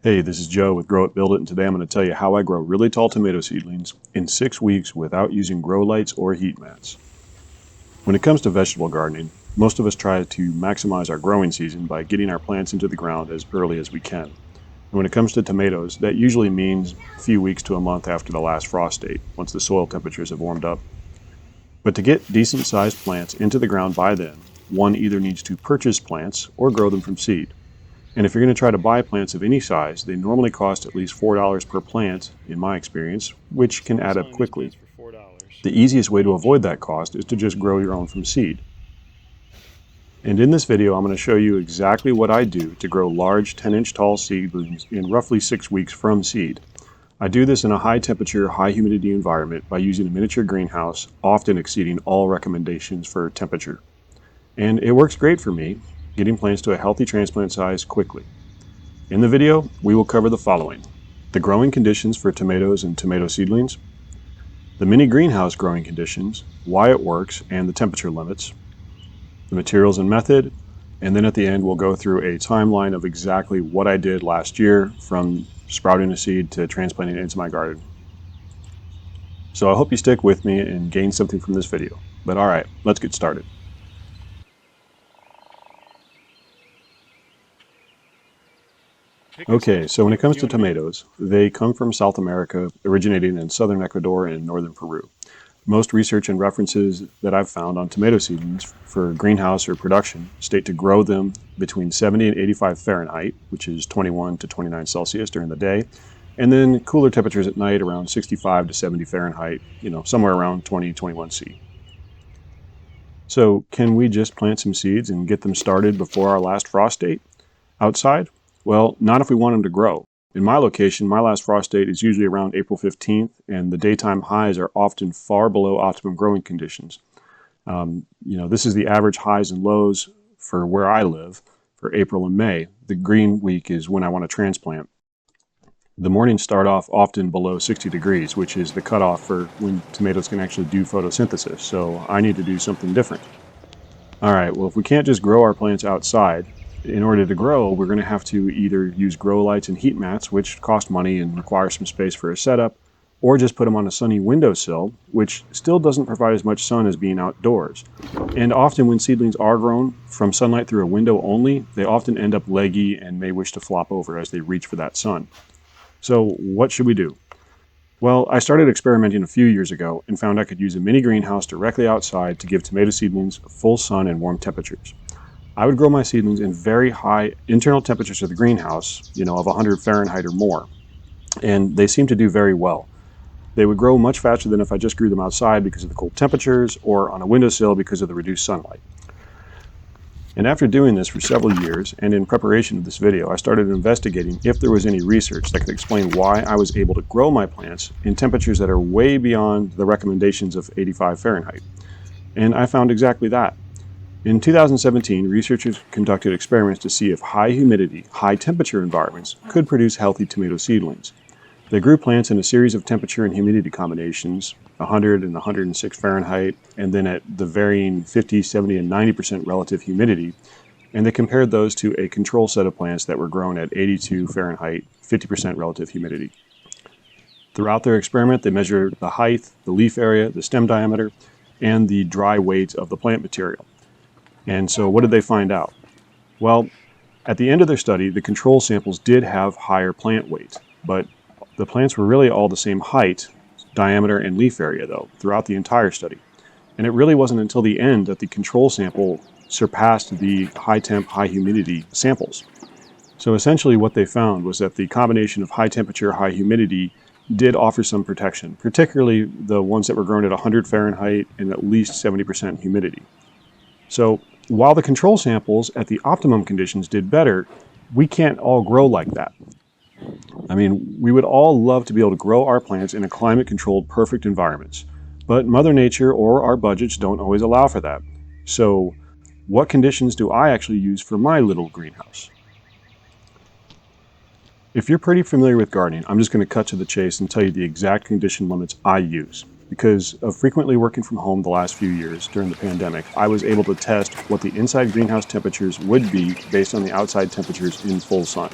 Hey, this is Joe with Grow It, Build It, and today I'm going to tell you how I grow really tall tomato seedlings in 6 weeks without using grow lights or heat mats. When it comes to vegetable gardening, most of us try to maximize our growing season by getting our plants into the ground as early as we can. And when it comes to tomatoes, that usually means a few weeks to a month after the last frost date, once the soil temperatures have warmed up. But to get decent sized plants into the ground by then, one either needs to purchase plants or grow them from seed. And if you're going to try to buy plants of any size, they normally cost at least $4 per plant, in my experience, which can add up quickly. The easiest way to avoid that cost is to just grow your own from seed. And in this video, I'm going to show you exactly what I do to grow large 10-inch tall seedlings in roughly 6 weeks from seed. I do this in a high temperature, high humidity environment by using a miniature greenhouse, often exceeding all recommendations for temperature. And it works great for me, getting plants to a healthy transplant size quickly. In the video, we will cover the following: the growing conditions for tomatoes and tomato seedlings, the mini greenhouse growing conditions, why it works, and the temperature limits, the materials and method, and then at the end we'll go through a timeline of exactly what I did last year from sprouting a seed to transplanting it into my garden. So I hope you stick with me and gain something from this video. But alright, let's get started. Okay, so when it comes to tomatoes, they come from South America, originating in southern Ecuador and northern Peru. Most research and references that I've found on tomato seedlings for greenhouse or production state to grow them between 70 and 85 Fahrenheit, which is 21 to 29 Celsius during the day, and then cooler temperatures at night around 65 to 70 Fahrenheit, somewhere around 20, 21 C. So can we just plant some seeds and get them started before our last frost date outside? Well, not if we want them to grow. In my location, my last frost date is usually around April 15th, and the daytime highs are often far below optimum growing conditions. This is the average highs and lows for where I live for April and May. The green week is when I want to transplant. The mornings start off often below 60 degrees, which is the cutoff for when tomatoes can actually do photosynthesis, so I need to do something different. All right, well, if we can't just grow our plants outside, in order to grow, we're going to have to either use grow lights and heat mats, which cost money and require some space for a setup, or just put them on a sunny windowsill, which still doesn't provide as much sun as being outdoors. And often when seedlings are grown from sunlight through a window only, they often end up leggy and may wish to flop over as they reach for that sun. So what should we do? Well, I started experimenting a few years ago and found I could use a mini greenhouse directly outside to give tomato seedlings full sun and warm temperatures. I would grow my seedlings in very high internal temperatures of the greenhouse, of 100 Fahrenheit or more, and they seem to do very well. They would grow much faster than if I just grew them outside because of the cold temperatures or on a windowsill because of the reduced sunlight. And after doing this for several years, and in preparation of this video, I started investigating if there was any research that could explain why I was able to grow my plants in temperatures that are way beyond the recommendations of 85 Fahrenheit. And I found exactly that. In 2017, researchers conducted experiments to see if high humidity, high temperature environments could produce healthy tomato seedlings. They grew plants in a series of temperature and humidity combinations, 100 and 106 Fahrenheit, and then at the varying 50, 70, and 90% relative humidity, and they compared those to a control set of plants that were grown at 82 Fahrenheit, 50% relative humidity. Throughout their experiment, they measured the height, the leaf area, the stem diameter, and the dry weight of the plant material. And so what did they find out? Well, at the end of their study, the control samples did have higher plant weight, but the plants were really all the same height, diameter, and leaf area, though, throughout the entire study. And it really wasn't until the end that the control sample surpassed the high temp, high humidity samples. So essentially what they found was that the combination of high temperature, high humidity did offer some protection, particularly the ones that were grown at 100 Fahrenheit and at least 70% humidity. So while the control samples at the optimum conditions did better, we can't all grow like that. I mean, we would all love to be able to grow our plants in a climate-controlled, perfect environments, but Mother Nature or our budgets don't always allow for that. So what conditions do I actually use for my little greenhouse? If you're pretty familiar with gardening, I'm just going to cut to the chase and tell you the exact condition limits I use. Because of frequently working from home the last few years during the pandemic, I was able to test what the inside greenhouse temperatures would be based on the outside temperatures in full sun.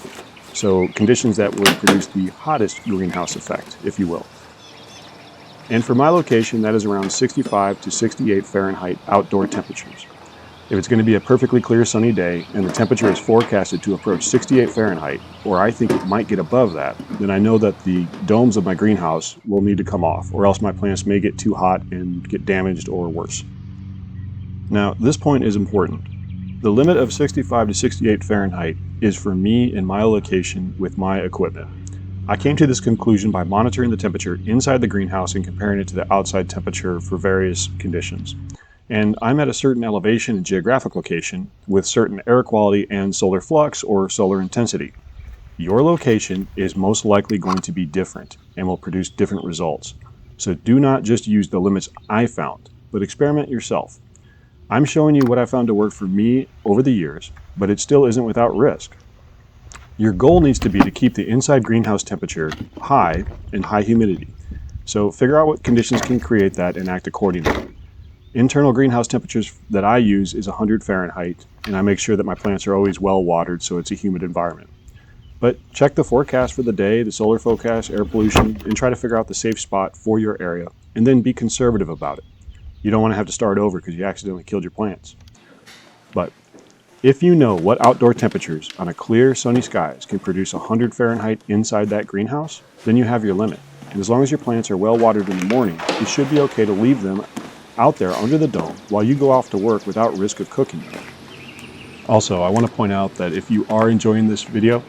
So conditions that would produce the hottest greenhouse effect, if you will. And for my location, that is around 65 to 68 Fahrenheit outdoor temperatures. If it's going to be a perfectly clear sunny day and the temperature is forecasted to approach 68 Fahrenheit, or I think it might get above that, then I know that the domes of my greenhouse will need to come off, or else my plants may get too hot and get damaged or worse. Now, this point is important. The limit of 65 to 68 Fahrenheit is for me in my location with my equipment. I came to this conclusion by monitoring the temperature inside the greenhouse and comparing it to the outside temperature for various conditions. And I'm at a certain elevation and geographic location with certain air quality and solar flux or solar intensity. Your location is most likely going to be different and will produce different results. So do not just use the limits I found, but experiment yourself. I'm showing you what I found to work for me over the years, but it still isn't without risk. Your goal needs to be to keep the inside greenhouse temperature high and high humidity. So figure out what conditions can create that and act accordingly. Internal greenhouse temperatures that I use is 100 Fahrenheit, and I make sure that my plants are always well watered so it's a humid environment. But check the forecast for the day, the solar forecast, air pollution, and try to figure out the safe spot for your area, and then be conservative about it. You don't want to have to start over because you accidentally killed your plants. But if you know what outdoor temperatures on a clear, sunny skies can produce 100 Fahrenheit inside that greenhouse, then you have your limit. And as long as your plants are well watered in the morning, it should be okay to leave them out there under the dome while you go off to work without risk of cooking them. Also, I want to point out that if you are enjoying this video,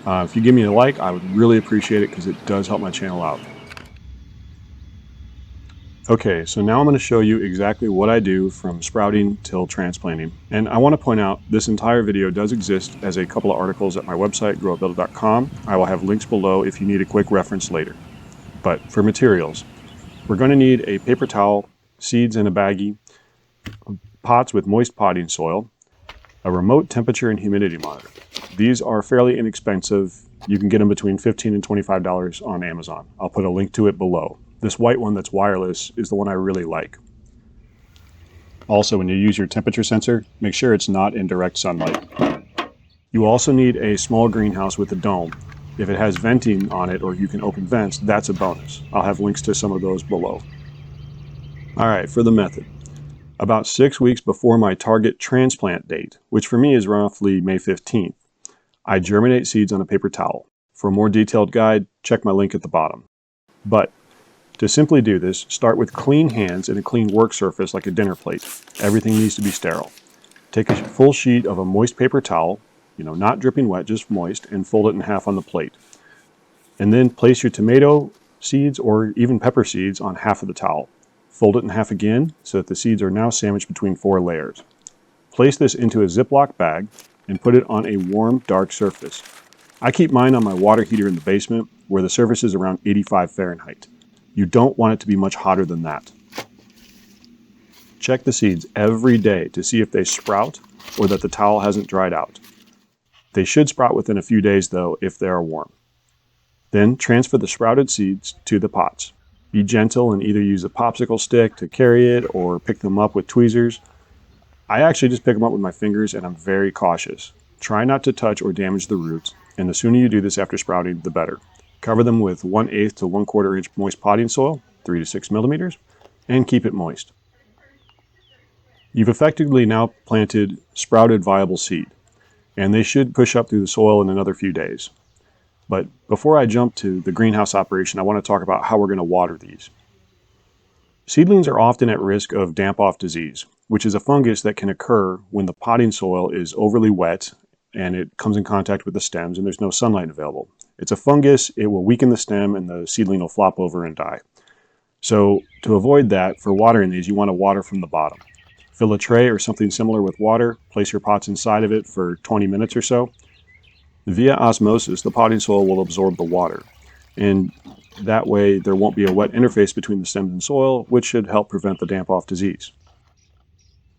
if you give me a like, I would really appreciate it because it does help my channel out. Okay, so now I'm going to show you exactly what I do from sprouting till transplanting. And I want to point out this entire video does exist as a couple of articles at my website, growabuilder.com. I will have links below if you need a quick reference later. But for materials, we're going to need a paper towel, seeds in a baggie, pots with moist potting soil, a remote temperature and humidity monitor. These are fairly inexpensive. You can get them between $15 and $25 on Amazon. I'll put a link to it below. This white one that's wireless is the one I really like. Also, when you use your temperature sensor, make sure it's not in direct sunlight. You also need a small greenhouse with a dome. If it has venting on it or you can open vents, that's a bonus. I'll have links to some of those below. All right, for the method. About 6 weeks before my target transplant date, which for me is roughly May 15th, I germinate seeds on a paper towel. For a more detailed guide, check my link at the bottom. But to simply do this, start with clean hands and a clean work surface like a dinner plate. Everything needs to be sterile. Take a full sheet of a moist paper towel, not dripping wet, just moist, and fold it in half on the plate. And then place your tomato seeds or even pepper seeds on half of the towel. Fold it in half again so that the seeds are now sandwiched between 4 layers. Place this into a Ziploc bag and put it on a warm, dark surface. I keep mine on my water heater in the basement where the surface is around 85 Fahrenheit. You don't want it to be much hotter than that. Check the seeds every day to see if they sprout or that the towel hasn't dried out. They should sprout within a few days though if they are warm. Then transfer the sprouted seeds to the pots. Be gentle and either use a popsicle stick to carry it or pick them up with tweezers. I actually just pick them up with my fingers and I'm very cautious. Try not to touch or damage the roots, and the sooner you do this after sprouting, the better. Cover them with 1/8 to 1/4 inch moist potting soil, 3 to 6 millimeters, and keep it moist. You've effectively now planted sprouted viable seed, and they should push up through the soil in another few days. But before I jump to the greenhouse operation, I want to talk about how we're going to water these. Seedlings are often at risk of damp-off disease, which is a fungus that can occur when the potting soil is overly wet and it comes in contact with the stems and there's no sunlight available. It's a fungus, it will weaken the stem and the seedling will flop over and die. So to avoid that, for watering these, you want to water from the bottom. Fill a tray or something similar with water, place your pots inside of it for 20 minutes or so. Via osmosis, the potting soil will absorb the water, and that way there won't be a wet interface between the stems and soil, which should help prevent the damp-off disease.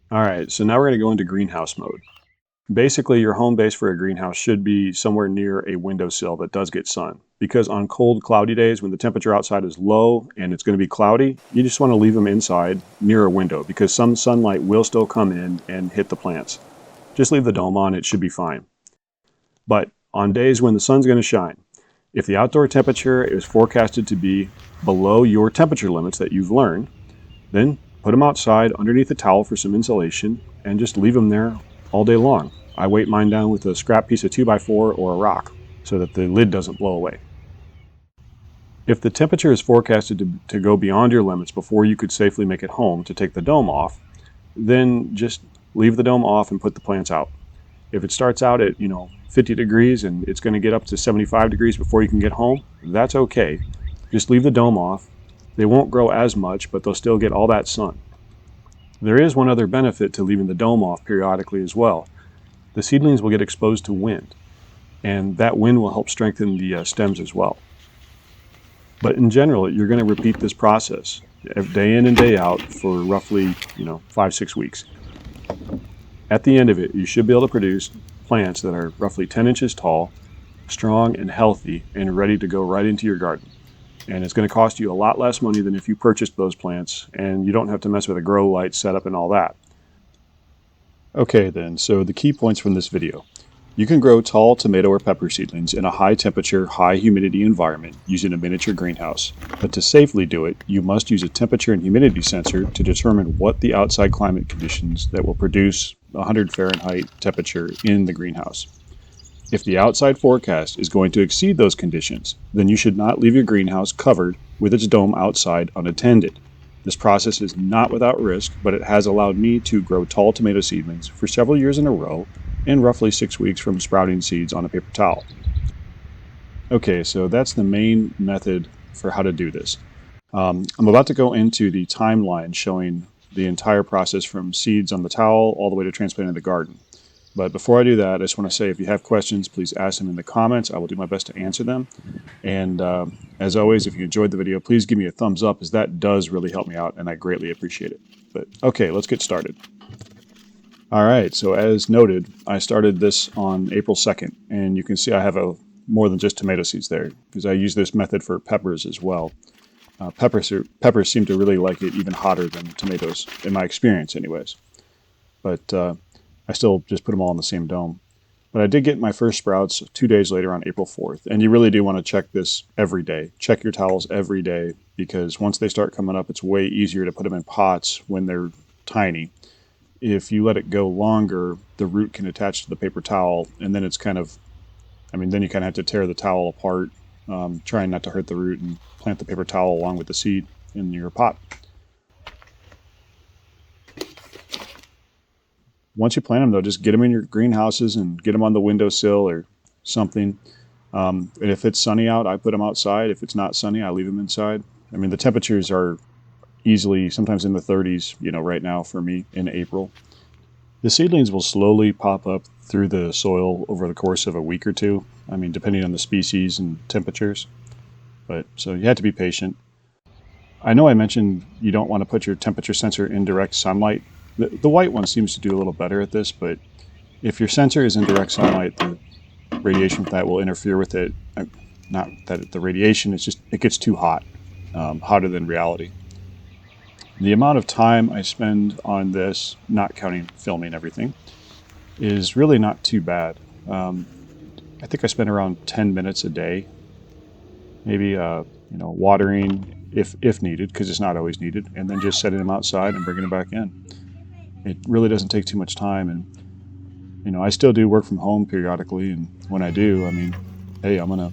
All right, so now we're going to go into greenhouse mode. Basically, your home base for a greenhouse should be somewhere near a windowsill that does get sun, because on cold, cloudy days when the temperature outside is low and it's going to be cloudy, you just want to leave them inside near a window because some sunlight will still come in and hit the plants. Just leave the dome on, it should be fine. But On days when the sun's going to shine, if the outdoor temperature is forecasted to be below your temperature limits that you've learned, then put them outside underneath a towel for some insulation and just leave them there all day long. I weight mine down with a scrap piece of 2x4 or a rock so that the lid doesn't blow away. If the temperature is forecasted to go beyond your limits before you could safely make it home to take the dome off, then just leave the dome off and put the plants out. If it starts out at 50 degrees and it's going to get up to 75 degrees before you can get home, that's okay. Just leave the dome off. They won't grow as much, but they'll still get all that sun. There is one other benefit to leaving the dome off periodically as well. The seedlings will get exposed to wind, and that wind will help strengthen the stems as well. But in general, you're going to repeat this process day in and day out for roughly 5-6 weeks. At the end of it, you should be able to produce plants that are roughly 10 inches tall, strong and healthy, and ready to go right into your garden. And it's going to cost you a lot less money than if you purchased those plants, and you don't have to mess with a grow light setup and all that. Okay then, so the key points from this video. You can grow tall tomato or pepper seedlings in a high temperature, high humidity environment using a miniature greenhouse. But to safely do it, you must use a temperature and humidity sensor to determine what the outside climate conditions that will produce 100 Fahrenheit temperature in the greenhouse. If the outside forecast is going to exceed those conditions, then you should not leave your greenhouse covered with its dome outside unattended. This process is not without risk, but it has allowed me to grow tall tomato seedlings for several years in a row in roughly 6 weeks from sprouting seeds on a paper towel. Okay, so that's the main method for how to do this. I'm about to go into the timeline showing the entire process from seeds on the towel all the way to transplanting the garden. But before I do that, I just want to say if you have questions, please ask them in the comments. I will do my best to answer them. And as always, if you enjoyed the video, please give me a thumbs up, as that does really help me out, and I greatly appreciate it. But okay, let's get started. All right, so as noted, I started this on April 2nd, and you can see I have more than just tomato seeds there, because I use this method for peppers as well. Peppers seem to really like it even hotter than tomatoes, in my experience anyways. But I still just put them all in the same dome. But I did get my first sprouts 2 days later on April 4th, and you really do want to check this every day. Check your towels every day, because once they start coming up, it's way easier to put them in pots when they're tiny. If you let it go longer, the root can attach to the paper towel, and then it's then you kind of have to tear the towel apart, trying not to hurt the root, and plant the paper towel along with the seed in your pot. Once you plant them, though, just get them in your greenhouses and get them on the windowsill or something. And if it's sunny out, I put them outside. If it's not sunny, I leave them inside. The temperatures are easily sometimes in the 30s, right now for me in April. The seedlings will slowly pop up through the soil over the course of a week or two. Depending on the species and temperatures. So you have to be patient. I know I mentioned you don't want to put your temperature sensor in direct sunlight. The white one seems to do a little better at this, but if your sensor is in direct sunlight, the radiation from that will interfere with it. Not that the radiation, it's just it gets too hot, hotter than reality. The amount of time I spend on this, not counting filming everything, is really not too bad. I think I spend around 10 minutes a day, maybe watering if needed, because it's not always needed, and then just setting them outside and bringing them back in. It really doesn't take too much time, and I still do work from home periodically, and when I do, hey, I'm gonna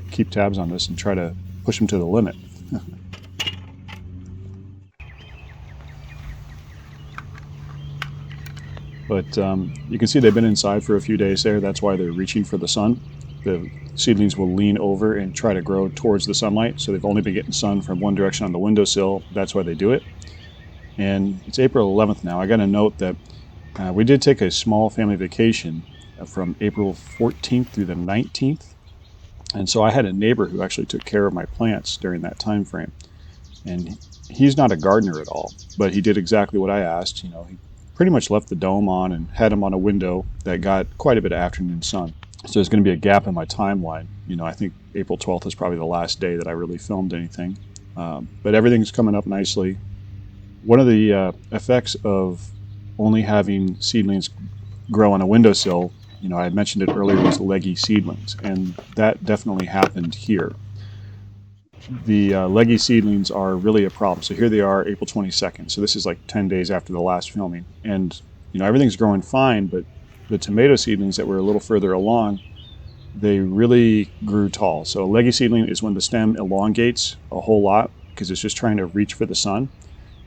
keep tabs on this and try to push them to the limit. But you can see they've been inside for a few days there. That's why they're reaching for the sun. The seedlings will lean over and try to grow towards the sunlight, so they've only been getting sun from one direction on the windowsill. That's why they do it. And it's April 11th now. I got a note that we did take a small family vacation from April 14th through the 19th. And so I had a neighbor who actually took care of my plants during that time frame. And he's not a gardener at all, but he did exactly what I asked. He pretty much left the dome on and had them on a window that got quite a bit of afternoon sun. So there's going to be a gap in my timeline. I think April 12th is probably the last day that I really filmed anything. But everything's coming up nicely. One of the effects of only having seedlings grow on a windowsill I had mentioned it earlier, was leggy seedlings, and that definitely happened here. The leggy seedlings are really a problem. So here they are, April 22nd. So this is like 10 days after the last filming. And, everything's growing fine, but the tomato seedlings that were a little further along, they really grew tall. So a leggy seedling is when the stem elongates a whole lot because it's just trying to reach for the sun.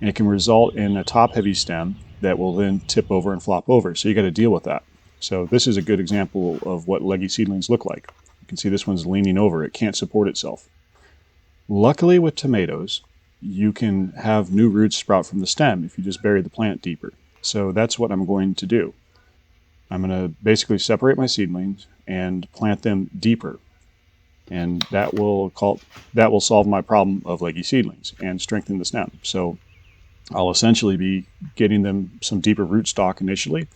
And it can result in a top-heavy stem that will then tip over and flop over. So you got to deal with that. So this is a good example of what leggy seedlings look like. You can see this one's leaning over. It can't support itself. Luckily with tomatoes, you can have new roots sprout from the stem if you just bury the plant deeper. So that's what I'm going to do. I'm going to basically separate my seedlings and plant them deeper. And that will solve my problem of leggy seedlings and strengthen the stem. So I'll essentially be getting them some deeper rootstock initially,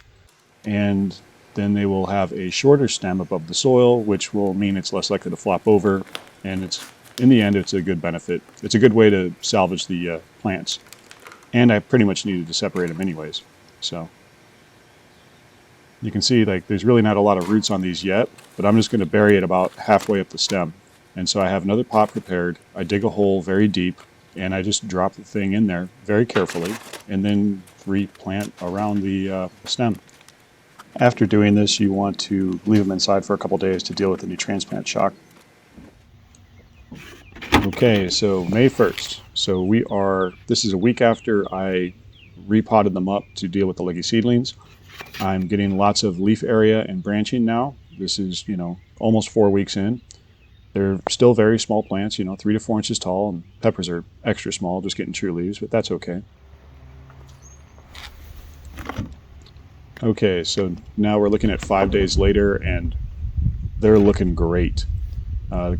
and then they will have a shorter stem above the soil, which will mean it's less likely to flop over, and in the end, it's a good benefit. It's a good way to salvage the plants. And I pretty much needed to separate them anyways. So you can see there's really not a lot of roots on these yet, but I'm just going to bury it about halfway up the stem. And so I have another pot prepared. I dig a hole very deep, and I just drop the thing in there very carefully, and then replant around the stem. After doing this, you want to leave them inside for a couple days to deal with any transplant shock. Okay, so May 1st. So this is a week after I repotted them up to deal with the leggy seedlings. I'm getting lots of leaf area and branching now. This is, almost 4 weeks in. They're still very small plants, 3 to 4 inches tall, and peppers are extra small, just getting true leaves, but that's okay. Okay, so now we're looking at 5 days later, and they're looking great.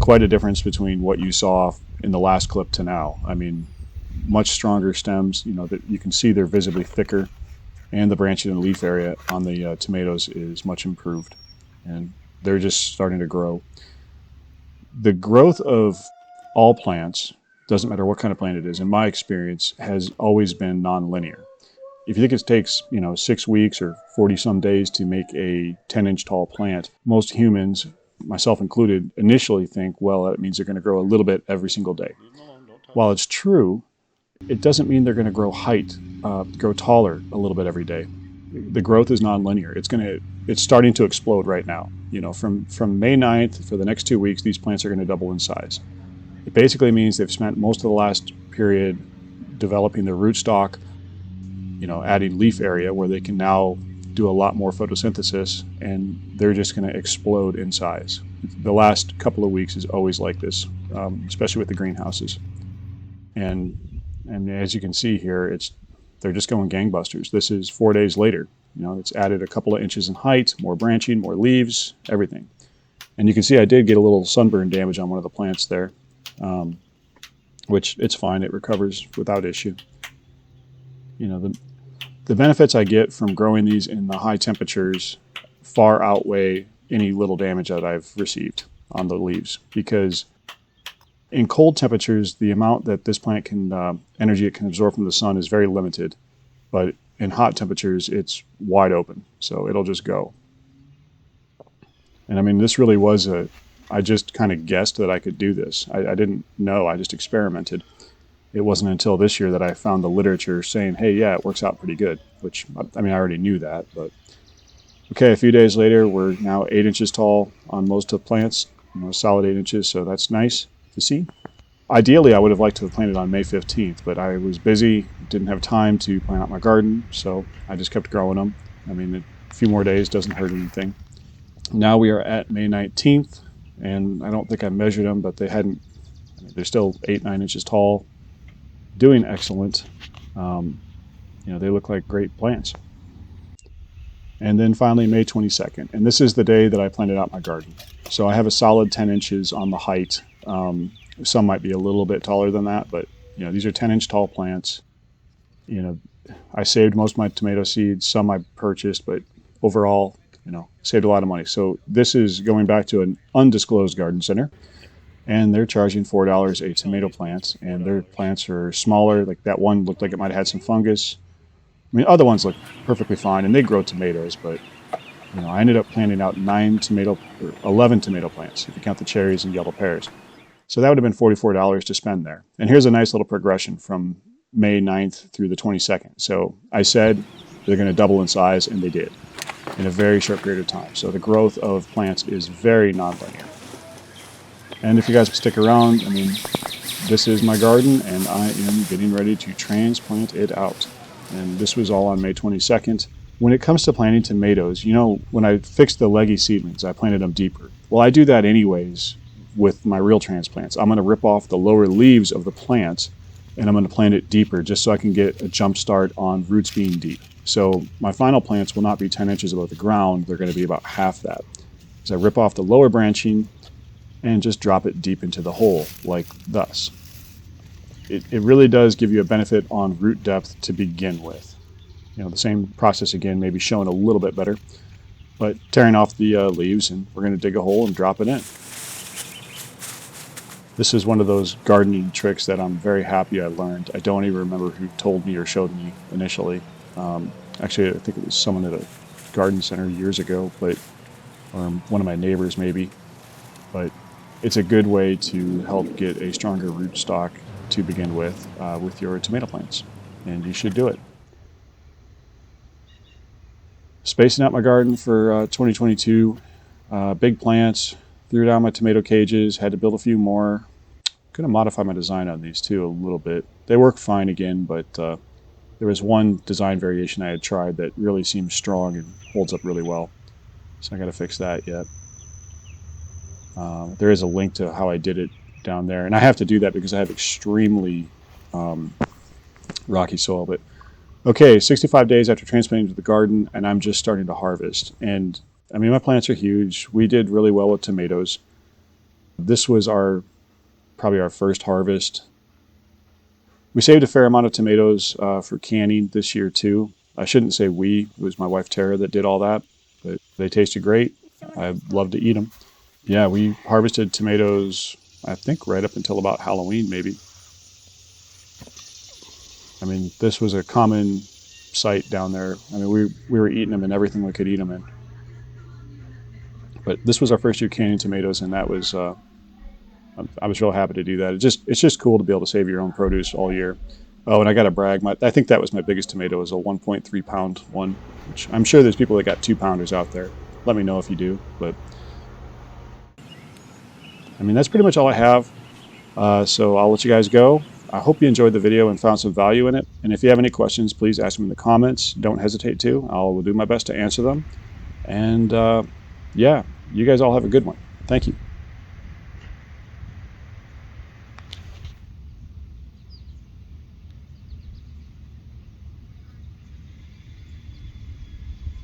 Quite a difference between what you saw in the last clip to now. I mean, much stronger stems, that you can see they're visibly thicker, and the branching and leaf area on the tomatoes is much improved, and they're just starting to grow. The growth of all plants, doesn't matter what kind of plant it is, in my experience, has always been non-linear. If you think it takes, 6 weeks or 40 some days to make a 10-inch tall plant, most humans, myself included, initially think, well, that means they're going to grow a little bit every single day. While it's true, it doesn't mean they're going to grow grow taller a little bit every day. The growth is non-linear. It's starting to explode right now. From May 9th, for the next 2 weeks, these plants are going to double in size. It basically means they've spent most of the last period developing their rootstock, adding leaf area where they can now do a lot more photosynthesis, and they're just going to explode in size. The last couple of weeks is always like this, especially with the greenhouses. And as you can see here, they're just going gangbusters. This is 4 days later. It's added a couple of inches in height, more branching, more leaves, everything. And you can see I did get a little sunburn damage on one of the plants there, which it's fine. It recovers without issue. The benefits I get from growing these in the high temperatures far outweigh any little damage that I've received on the leaves, because in cold temperatures, the amount that this plant can, energy it can absorb from the sun is very limited, but in hot temperatures, it's wide open, so it'll just go. And I mean, this really was I just kind of guessed that I could do this. I didn't know, I just experimented. It wasn't until this year that I found the literature saying, hey, yeah, it works out pretty good, which, I already knew that, but. Okay, a few days later, we're now 8 inches tall on most of the plants, solid 8 inches, so that's nice to see. Ideally, I would have liked to have planted on May 15th, but I was busy, didn't have time to plant out my garden, so I just kept growing them. A few more days doesn't hurt anything. Now we are at May 19th, and I don't think I measured them, but they're still 8-9 inches tall, doing excellent. They look like great plants. And then finally, May 22nd. And this is the day that I planted out my garden. So I have a solid 10 inches on the height. Some might be a little bit taller than that, but these are 10-inch tall plants. I saved most of my tomato seeds. Some I purchased, but overall, saved a lot of money. So this is going back to an undisclosed garden center, and they're charging $4 a tomato plant, and their plants are smaller. Like that one looked like it might have had some fungus. Other ones look perfectly fine, and they grow tomatoes, but I ended up planting out 11 tomato plants, if you count the cherries and yellow pears. So that would have been $44 to spend there. And here's a nice little progression from May 9th through the 22nd. So I said they're going to double in size, and they did in a very short period of time. So the growth of plants is very nonlinear. And if you guys stick around, I mean, this is my garden, and I am getting ready to transplant it out. And this was all on May 22nd. When it comes to planting tomatoes, when I fixed the leggy seedlings, I planted them deeper. Well, I do that anyways with my real transplants. I'm going to rip off the lower leaves of the plants, and I'm going to plant it deeper just so I can get a jump start on roots being deep. So my final plants will not be 10 inches above the ground. They're going to be about half that. So I rip off the lower branching and just drop it deep into the hole, like thus. It really does give you a benefit on root depth to begin with. The same process again, maybe shown a little bit better, but tearing off the leaves, and we're going to dig a hole and drop it in. This is one of those gardening tricks that I'm very happy I learned. I don't even remember who told me or showed me initially. Actually, I think it was someone at a garden center years ago, or one of my neighbors maybe. But it's a good way to help get a stronger rootstock to begin with your tomato plants, and you should do it. Spacing out my garden for 2022, big plants, threw down my tomato cages, had to build a few more. Going to modify my design on these too a little bit. They work fine again, but there was one design variation I had tried that really seems strong and holds up really well. So I got to fix that yet. There is a link to how I did it down there, and I have to do that because I have extremely rocky soil. But okay, 65 days after transplanting to the garden, and I'm just starting to harvest. And I mean, my plants are huge. We did really well with tomatoes. This was probably our first harvest. We saved a fair amount of tomatoes for canning this year too. I shouldn't say we. It was my wife Tara that did all that, but they tasted great. I love to eat them. Yeah, we harvested tomatoes, I think, right up until about Halloween, maybe. I mean, this was a common sight down there. I mean, we were eating them in everything we could eat them in. But this was our first year canning tomatoes, and that was I was real happy to do that. It's just cool to be able to save your own produce all year. Oh, and I got to brag. I think that was my biggest tomato, is a 1.3 pound one, which I'm sure there's people that got 2-pounders out there. Let me know if you do. But I mean, that's pretty much all I have. So I'll let you guys go. I hope you enjoyed the video and found some value in it. And if you have any questions, please ask them in the comments. Don't hesitate to. I'll do my best to answer them. And yeah, you guys all have a good one. Thank you.